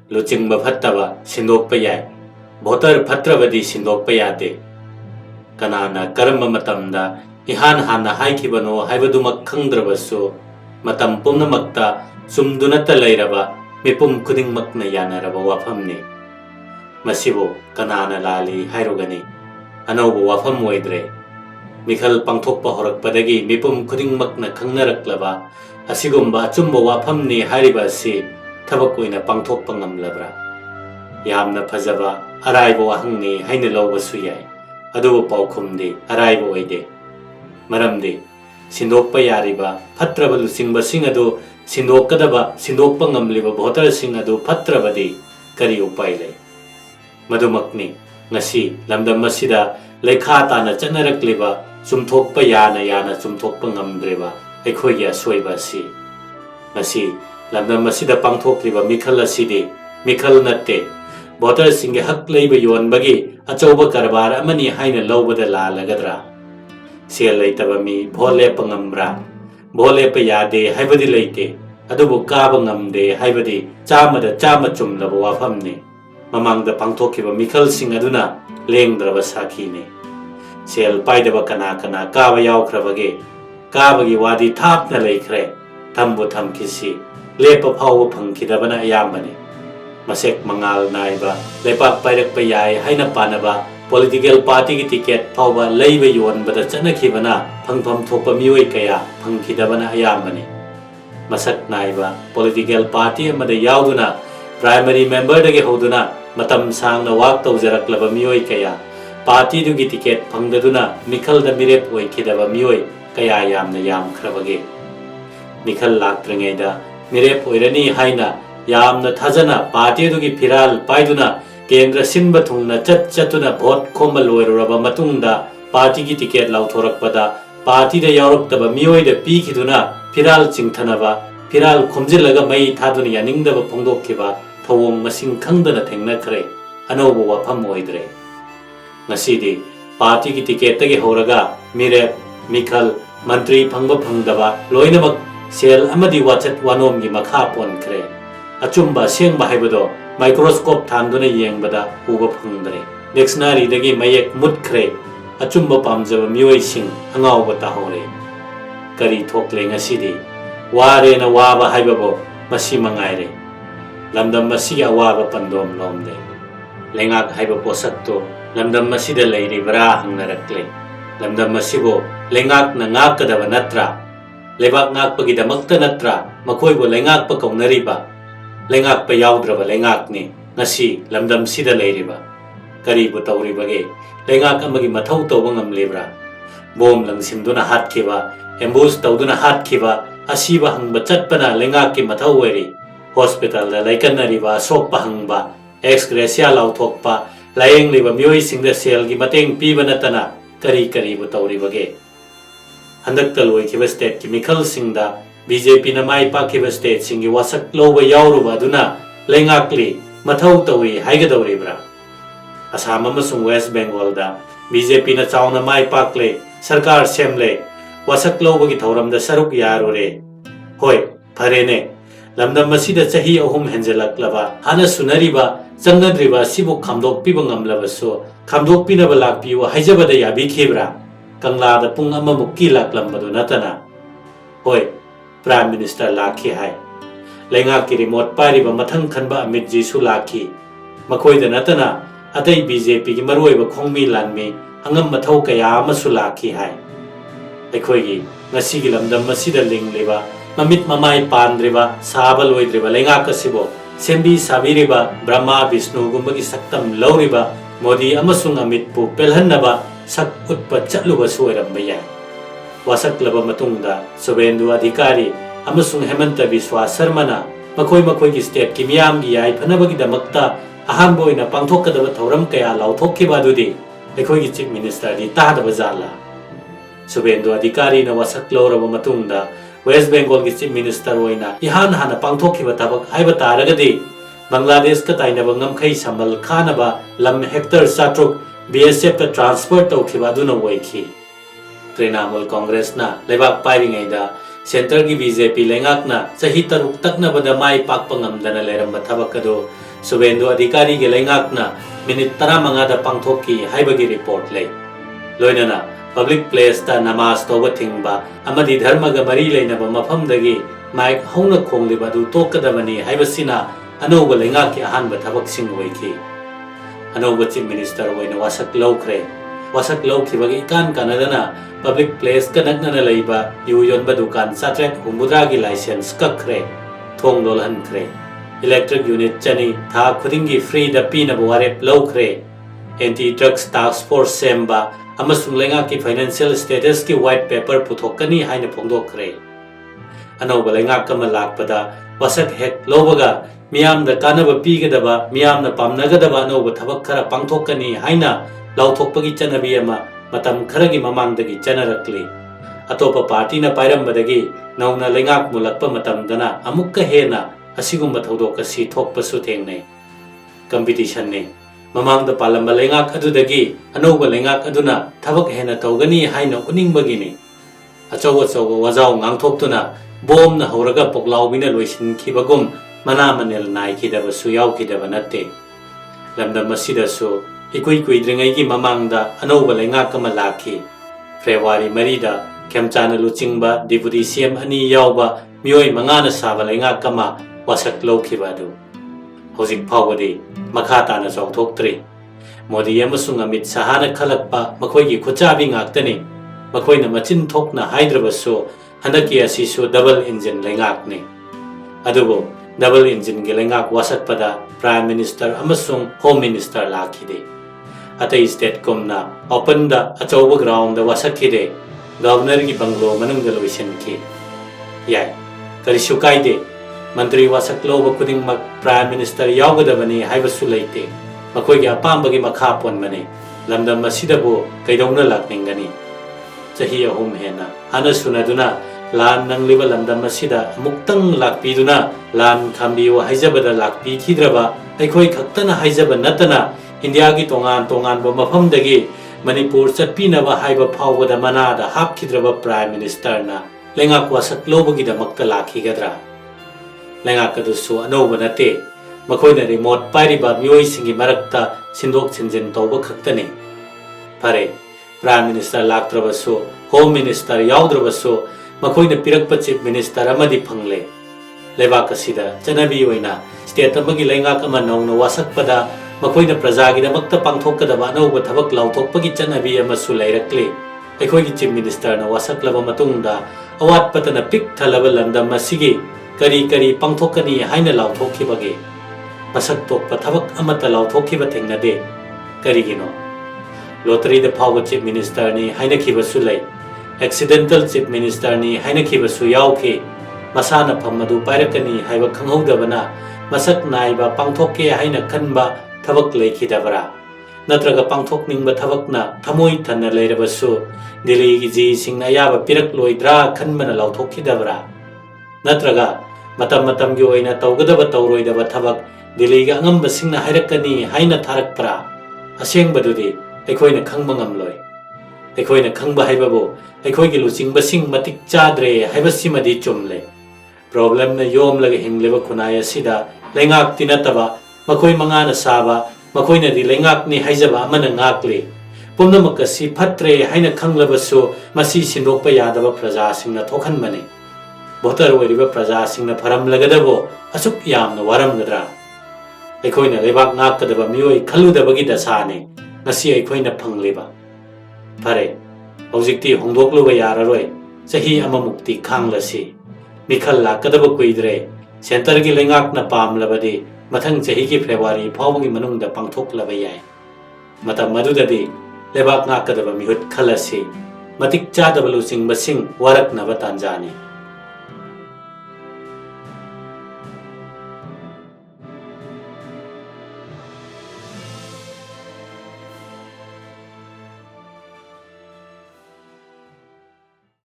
luching bafataba sindok payai voter phatrabadi sindok payade kanana karma matamda ihan hana haikibano haibadumak khangdrabasu matam pumnamakta sumdunata lairaba mipum khudingmakna yanaraba wafamni masibo kanana lali hairugani anaubu wafam oidre mikhal pangthokpa horakpadagi mipum khudingmakna khangnaraklaba asigumba achumba wafamni hairibasi tabak oina pangthokpa ngamlabra yamna phajaba araiba wahangni haina lawbasu yai adubu paukhumdi araiba oide maramdi sindokpa yariba phatraba lusingba sing adu sindokadaba sindokpa ngamliba voter sing adu phatrabadi kari upai lei madumakni ngasi lamdam masida lekha tana chanarakliba sumthokpa yana sumthokpa ngamdreba aikhoya soiba si ngasi lamdam masida pangthokliba mikhal asidi mikhal natte voter singe hak leiba yonbagi achauba karbar amani haina lawbada lalagadra sel leitaba mi bhole pangamra bhole pa yade haibadi leite adubu kaba ngamde haibadi chamada chama chumlaba wafamni mamangda pangthokkiba mikhal sing aduna lengdraba sakhine sel paidaba kana kaba yaukrabage kabagi wadi thapna leikhre thambu thamkisi lepa phawba phangkidabana ayambani masek mangal naiba lepak pairak payai haina panaba political party ki ticket phawba leiba yonbada chanakhibana phangpham thokpa mioi kaya phangkidabana ayambani masak naiba political party amada yauduna primary member dage hoduna matam sangna wak tawjaraklaba mioi kaya party du ki ticket phangdaduna mikhal da mirep oikhidaba mioi kaya yamna yamkhrabage mikhal laktringeida mirep oirani haina yamna thajana party du ki phiral paiduna kendra sinba thungna chatuna vote khoma loiraba matungda party ki ticket lauthorakpada party da yauraktaba mioi da pikhiduna phiral chingthanaba phiral khomjilaga mai thaduna yaningdaba phongdokkiba thawong masing khangdana thengnakhre anauba wafam oidre ngasidi party ki ticket tagi horaga mirep mikhal mantri phangba phangdaba loinamak sel amadi wachat wanom gi makha ponkre achumba sengba haibado microscope thanduna yengbada uba phangdre dictionary dagi mayek mutkhre achumba pamjaba mioi sing angauba tahore kari thokle ngasidi ware na waba haibabo masi mangaire lamdam masi awaba pandom lomde lengak haiba posakto lamdam masi da leiri bra hangnarakle lamdam masibo lengak na ngakadaba natra Leibak Ngakpagi damakta natra makoibo lengak pa kaunariba lengak pa yaudraba lengak ni ngasi lamdam sida leiriba karibu tawribage lengak amagi mathau tawba ngamlebra bom langsimduna hatkiba ambush tawduna hatkiba asiba hangba chatpana lengak ki mathau oiri hospital da laikannariba sokpa hangba ex gracia lauthokpa layeng liba mioi singda sel gi mateng piba natana karibu tawribage handakta loikiba state ki mikhal singda BJP na mai pakhiba state singi wasak loba yauruba aduna lengakli mathau tawi haigadawribra Assam amasung West Bengal da BJP na chauna mai pakle sarkar semle wasak loba gi thauramda saruk yarore hoi pharene lamdam masida chahi ahum henjelaklaba hana sunariba changadriba sibu khamdokpiba ngamlabaso khamdokpinaba lakpiwa haijabada yabikhibra Kangla da pung ama mukki laklambadu natana hoi prime minister lakhi hai lenga ki remote pariba mathang khanba Amit ji su lakhi makhoi da natana atai BJP ki maruiba khongmi lanmi hangam mathau kaya ama su lakhi hai aikhoi gi ngasi gi lamdam masida lingleba mamit mamai pandriba sabal oidriba lenga kasibo sembi sabiriba Brahma Vishnu gumbagi saktam lauriba Modi amasung Amit pu pelhannaba sak utpa chatluba soiramba yai wasaklaba matungda Subendu Adhikari amasung Hemanta Biswa Sarmana makhoi gi state ki miyam gi yai phanabagi damakta ahamba oina pangthokadaba thauram kaya lauthokkiba adudi aikhoi gi chief minister di tadaba jala Subendu Adhikari na wasakloraba matungda West Bengal ki chief minister oina ihan hana pangthokkiba tabak haiba taragadi Bangladesh ka tainaba ngamkhai samal khanaba lam hector satruk BSF ka transfer tawkhiba aduna oikhi Trinamool Congress na Leibak pairingaida center ki BJP lengakna chahi taruk takna bada mai pakpa ngamdana leramba thabak ado Subendu adhikari ge leingakna minute 15 da pangthokki haibagi report lei. Loinana public place ta namaz toba thingba amadi dharma ga mari leinaba mafamdagi mic hauna khongliba du tokadabani haibasina anoba leingakki ahanba thabaksing oiki. Anoba chief minister oina wasak laukhre. Wasak laukhibagi ikan kanadana public place kanaknana leiba yuyonba dukan satret humbudragi license kakre thong lolhankre. Electric unit chani tha khudingi free da pinaba warep laukhre. Anti drugs task force semba amasung leingakki financial status ki white paper puthokani haina phongdokhre. Anoba leingak kama lakpada wasak hek lobaga miyamda kanaba pigadaba miyamna pamnagadaba anoba thabak khara pangthokani haina lauthokpagi chanabi ama matam kharagi mamangdagi chanarakli. Atopa party na pairambadagi nauna leingak mulakpa matamdana amukka hena asigumba thodok asi thokpasu thengnai. Competition ne mamangda palamba leingak adudagi anoba leingak aduna thabak hena tawgani haina uningbagini. Achawa wajaw ngangthoktuna bomna horaga poklaubina loisinkhibagum mana manel naikidabasu yaukidaba natte. Lamdam masidasu ikui kuidringai ki mamangda anoba leingak kama lakhi. February marida kemchana luchingba deputy CM ani yauba mioi mangana saba leingak kama wasak lokhibadu. Hojik phawadi makha tana chawthoktri. Modi amasung Amit Shahana khalakpa makhoigi khuchabi ngaktani. Makhoina machin thokna haidrabasu handaki asisu double engine leingakni. Adubo double engine ge leingak wasakpada prime minister amasung home minister lakhide. Atai state komna open da achoba ground da wasakhide governor gi banglo manungda loisenki. Yai karisu kaide mantri wasak loba kuding mak prime minister yaugadabani haibasu leite. Makhoigi apambagi makha ponmani lamdam masidabu kaidongna lakningani. Chahi ahum hena hana sunaduna lan nangliba lamdam masida muktang lakpiduna lan khambiwa haijabada lakpi khidraba aikhoi khaktana haijaba natana India ki tongan ba mafamdagi Manipur chatpinaba haiba phawbada manada hapkhidraba prime minister na leingak wasak lobagi damakta lakhigadra. Leingak adusu anoba nate makhoina remote pairiba mioi singi marakta sindok chinjin tawba khaktani. Phare prime minister laktrabasu home minister yaudrabasu makhoina pirakpa chief minister amadi phangle. Leibak asida chanabi oina state amagi leingak ama nauna wasakpada makhoina prajagi damakta pangthokadaba anoba thabak lauthokpagi chanabi amasu leirakle. Aikhoigi chief minister na wasaklaba matungda awat patana pik thalaba lamdam masigi kari pangthokani haina lauthokibage masak tokpa thabak amata lauthokhiba thengnade karigino. Lottery da phawga chief minister ni haina khibasu lei. Accidental chief minister ni haina khibasu yaukhe. Masana phammadu pairakani haiba khanghaudabana masak naiba pangthokke haina khanba thabak leikhidabara. Natraga pangthokningba thabakna thamoi thanna leirabasu Delhi gi ji singna yaba pirak loidra khanbana lauthokkhidabara. Natraga matam gi oina tawgadaba tawroidaba thabak Delhi ga angamba singna hairakani haina tharakpara. Asengbadudi aikhoina khangba ngamloi. Aikhoina khangba haibabu aikhoigi luchingba sing matik chadre haibasimadi chumle. Problem na yom laga hingleba khunai asida leingak tinataba makhoi mangana saba makhoina di leingak ni haijaba amana ngakle. Pumnamak asi phatre haina khanglabasu masi sindokpa yadaba praja singna thokhanbani. Voter oiriba praja singna pharamlagadabo asuk yamna waramgadra. Aikhoina Leibak Ngakadaba mioi khaludabagi dasane ngasi aikhoina phangleba. Phare hojikti hongdokluba yararoi chahi ama mukti khanglasi. Mikhal lakadaba kuidre center gi leingak na pamlabadi mathang chahi gi February phawgi manungda pangthoklaba yai. Matam madudadi Leibak Ngakadaba Meehud Khallasi matik chadaba luching basing waraknaba tanjani.